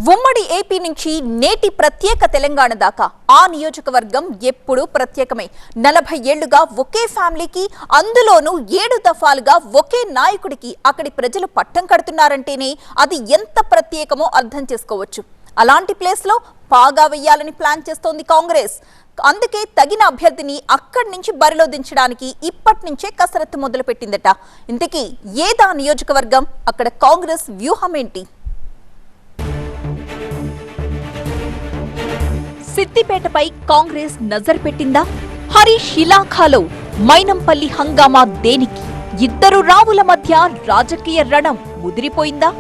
ఉమ్మడి ఏపీ నుంచి నేటి ప్రత్యేక తెలంగాణ దాకా ఆ నియోజకవర్గం ఎప్పుడూ ప్రత్యేకమే. 40 ఏళ్లుగా ఒకే ఫ్యామిలీకి, అందులోనూ 7 దఫాలుగా ఒకే నాయకుడికి అక్కడి ప్రజలు పట్టం కడుతున్నారంటేనే అది ఎంత ప్రత్యేకమో అర్థం చేసుకోవచ్చు. అలాంటి ప్లేస్ లో పాగా వేయాలని ప్లాన్ చేస్తోంది కాంగ్రెస్. అందుకే తగిన అభ్యర్థిని అక్కడి నుంచి బరిలో దించడానికి ఇప్పటి నుంచే కసరత్తు మొదలుపెట్టిందట. ఇంతకీ ఏదా నియోజకవర్గం, అక్కడ కాంగ్రెస్ వ్యూహం ఏంటి? సిద్దిపేటపై కాంగ్రెస్ నజర్ పెట్టిందా? హరీష్ ఇలాఖాలో మైనంపల్లి హంగామా దేనికి? ఇద్దరు రావుల మధ్య రాజకీయ రణం ముదిరిపోయిందా?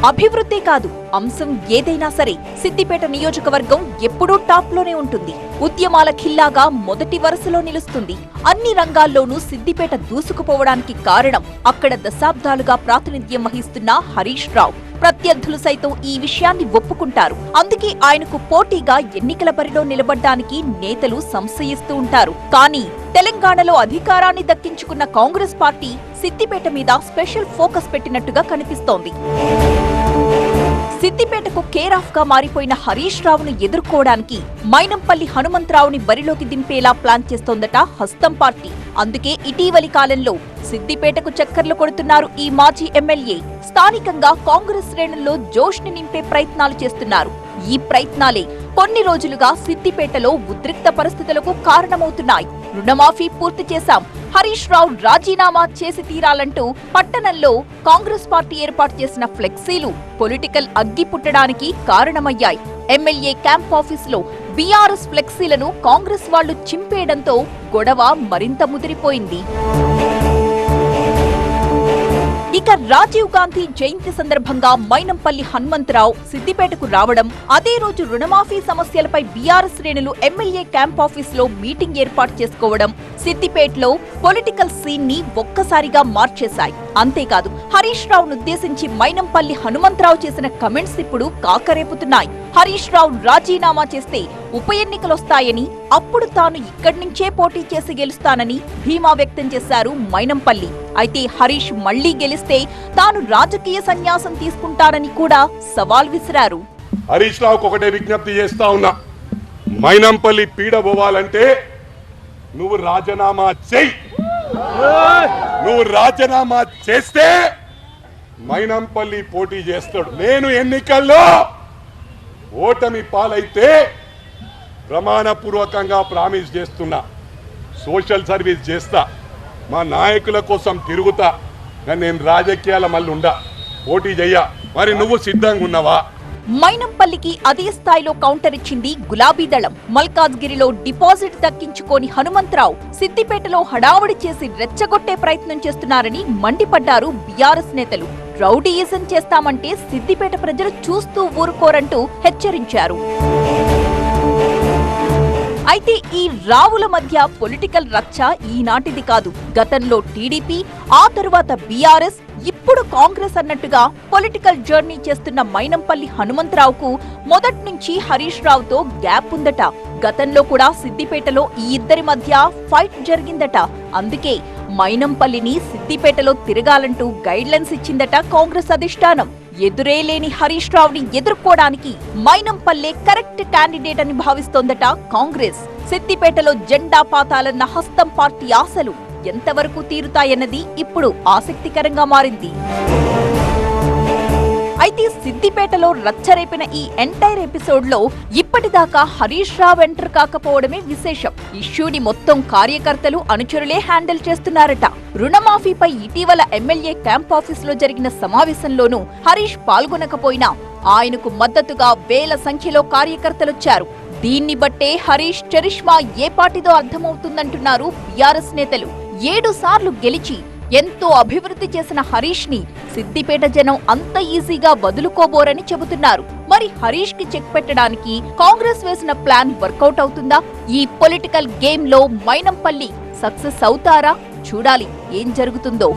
అభివృద్ధి కాదు, అంశం ఏదైనా సరే సిద్దిపేట నియోజకవర్గం ఎప్పుడూ టాప్ లోనే ఉంటుంది. ఉద్యమాల ఖిల్లాగా మొదటి వరుసలో నిలుస్తుంది. అన్ని రంగాల్లోనూ సిద్దిపేట దూసుకుపోవడానికి కారణం అక్కడ దశాబ్దాలుగా ప్రాతినిధ్యం వహిస్తున్న హరీష్ రావు. ప్రత్యర్థులు సైతం ఈ విషయాన్ని ఒప్పుకుంటారు. అందుకే ఆయనకు పోటీగా ఎన్నికల బరిలో నిలబడ్డానికి నేతలు సంశయిస్తూ ఉంటారు. కానీ తెలంగాణలో అధికారాన్ని దక్కించుకున్న కాంగ్రెస్ పార్టీ సిద్దిపేట మీద స్పెషల్ ఫోకస్ పెట్టినట్టుగా కనిపిస్తోంది. సిద్దిపేటకు కేర్ ఆఫ్ గా మారిపోయిన హరీష్ రావును ఎదుర్కోవడానికి మైనంపల్లి హనుమంతరావుని బరిలోకి దింపేలా ప్లాన్ చేస్తోందట హస్తం పార్టీ. అందుకే ఇటీవలి కాలంలో సిద్దిపేటకు చక్కర్లు కొడుతున్నారు ఈ మాజీ ఎమ్మెల్యే. స్థానికంగా కాంగ్రెస్ శ్రేణుల్లో జోష్ ని నింపే ప్రయత్నాలు చేస్తున్నారు. ఈ ప్రయత్నాలే కొన్ని రోజులుగా సిద్దిపేటలో ఉద్రిక్త పరిస్థితులకు కారణమవుతున్నాయి. రుణమాఫీ పూర్తి చేశాం, హరీష్ రావు రాజీనామా చేసి తీరాలంటూ పట్టణంలో కాంగ్రెస్ పార్టీ ఏర్పాటు చేసిన ఫ్లెక్సీలు పొలిటికల్ అగ్గి పుట్టడానికి కారణమయ్యాయి. ఎమ్మెల్యే క్యాంప్ ఆఫీసులో బీఆర్ఎస్ ఫ్లెక్సీలను కాంగ్రెస్ వాళ్లు చింపేయడంతో గొడవ మరింత ముదిరిపోయింది. ఇక రాజీవ్ గాంధీ జయంతి సందర్భంగా మైనంపల్లి హనుమంతరావు సిద్దిపేటకు రావడం, అదే రోజు రుణమాఫీ సమస్యలపై బీఆర్ఎస్ శ్రేణులు ఎమ్మెల్యే క్యాంప్ ఆఫీసులో మీటింగ్ ఏర్పాటు చేసుకోవడం సిద్దిపేటలో పొలిటికల్ సీన్ ని ఒక్కసారిగా మార్చేశాయి. అంతేకాదు, హరీష్ రావును ఉద్దేశించి మైనంపల్లి హనుమంతరావు చేసిన కమెంట్స్ ఇప్పుడు కాకరేపుతున్నాయి. హరీష్ రావు రాజీనామా చేస్తే ఉప ఎన్నికలొస్తాయని, అప్పుడు తాను ఇక్కడి నుంచే పోటీ చేసి గెలుస్తానని ధీమా వ్యక్తం చేశారు మైనంపల్లి. అయితే హరీష్ మళ్లీ గెలిస్తే తాను రాజకీయ సన్యాసం తీసుకుంటానని కూడా సవాల్ విసిరారు. హరీష్ రావుకు ఒకటే విజ్ఞప్తి చేస్తా ఉన్నా, మైనంపల్లి పీడ పోవాలంటే నువ్వు రాజీనామా చెయ్యి. నువ్వు రాజీనామా చేస్తే మైనంపల్లి పోటీ చేస్తాడు. నేను ఎన్నికల్లో ఓటమి పాలైతే ప్రమాణపూర్వకంగా ప్రామిస్ చేస్తున్నా, సోషల్ సర్వీస్ చేస్తా, మా నాయకుల కోసం తిరుగుతా, కానీ నేను రాజకీయాల మళ్ళీ ఉండా, పోటీ చెయ్య. మరి నువ్వు సిద్ధంగా ఉన్నావా? మైనంపల్లికి అదే స్థాయిలో కౌంటర్ ఇచ్చింది గులాబీ దళం. మల్కాజ్గిరిలో డిపాజిట్ దక్కించుకోని హనుమంతరావు సిద్దిపేటలో హడావుడి చేసి రెచ్చగొట్టే ప్రయత్నం చేస్తున్నారని మండిపడ్డారు బీఆర్ఎస్ నేతలు. రౌడీయిజం చేస్తామంటే సిద్దిపేట ప్రజలు చూస్తూ ఊరుకోరంటూ హెచ్చరించారు. అయితే ఈ రావుల మధ్య పొలిటికల్ రచ్చ ఈనాటిది కాదు. గతంలో టీడీపీ, ఆ తరువాత బీఆర్ఎస్, ఇప్పుడు కాంగ్రెస్ అన్నట్టుగా పొలిటికల్ జర్నీ చేస్తున్న మైనంపల్లి హనుమంతరావుకు మొదటి నుంచి హరీష్ రావుతో గ్యాప్ ఉందట. గతంలో కూడా సిద్దిపేటలో ఈ ఇద్దరి మధ్య ఫైట్ జరిగిందట. అందుకే మైనంపల్లిని సిద్దిపేటలో తిరగాలంటూ గైడ్ లైన్స్ ఇచ్చిందట కాంగ్రెస్ అధిష్టానం. ఎదురే లేని హరీష్ రావుని ఎదుర్కోవడానికి మైనంపల్లె కరెక్ట్ క్యాండిడేట్ అని భావిస్తోందట కాంగ్రెస్. సిద్దిపేటలో జెండా పాతాలన్న హస్తం పార్టీ ఆశలు ఎంతవరకు తీరుతాయన్నది ఇప్పుడు ఆసక్తికరంగా మారింది. అయితే సిద్దిపేటలో రచ్చరేపిన ఈ ఎంటైర్ ఎపిసోడ్ లో ఇప్పటిదాకా హరీష్ రావు ఎంటర్ కాకపోవడమే విశేషం. ఇష్యూని మొత్తం కార్యకర్తలు, అనుచరులే హ్యాండిల్ చేస్తున్నారట. రుణమాఫీపై ఇటీవల ఎమ్మెల్యే క్యాంప్ ఆఫీస్ లో జరిగిన సమావేశంలోనూ హరీష్ పాల్గొనకపోయినా ఆయనకు మద్దతుగా వేల సంఖ్యలో కార్యకర్తలొచ్చారు. దీన్ని బట్టే హరీష్ చరిష్మా ఏ పార్టీదో అర్థమవుతుందంటున్నారు బీఆర్ఎస్ నేతలు. 7 సార్లు గెలిచి ఎంతో అభివృద్ధి చేసిన హరీష్ ని సిద్దిపేట జనం అంత ఈజీగా వదులుకోబోరని చెబుతున్నారు. మరి హరీష్ కి చెక్ పెట్టడానికి కాంగ్రెస్ వేసిన ప్లాన్ వర్కౌట్ అవుతుందా? ఈ పొలిటికల్ గేమ్ లో మైనంపల్లి సక్సెస్ అవుతారా? చూడాలి ఏం జరుగుతుందో.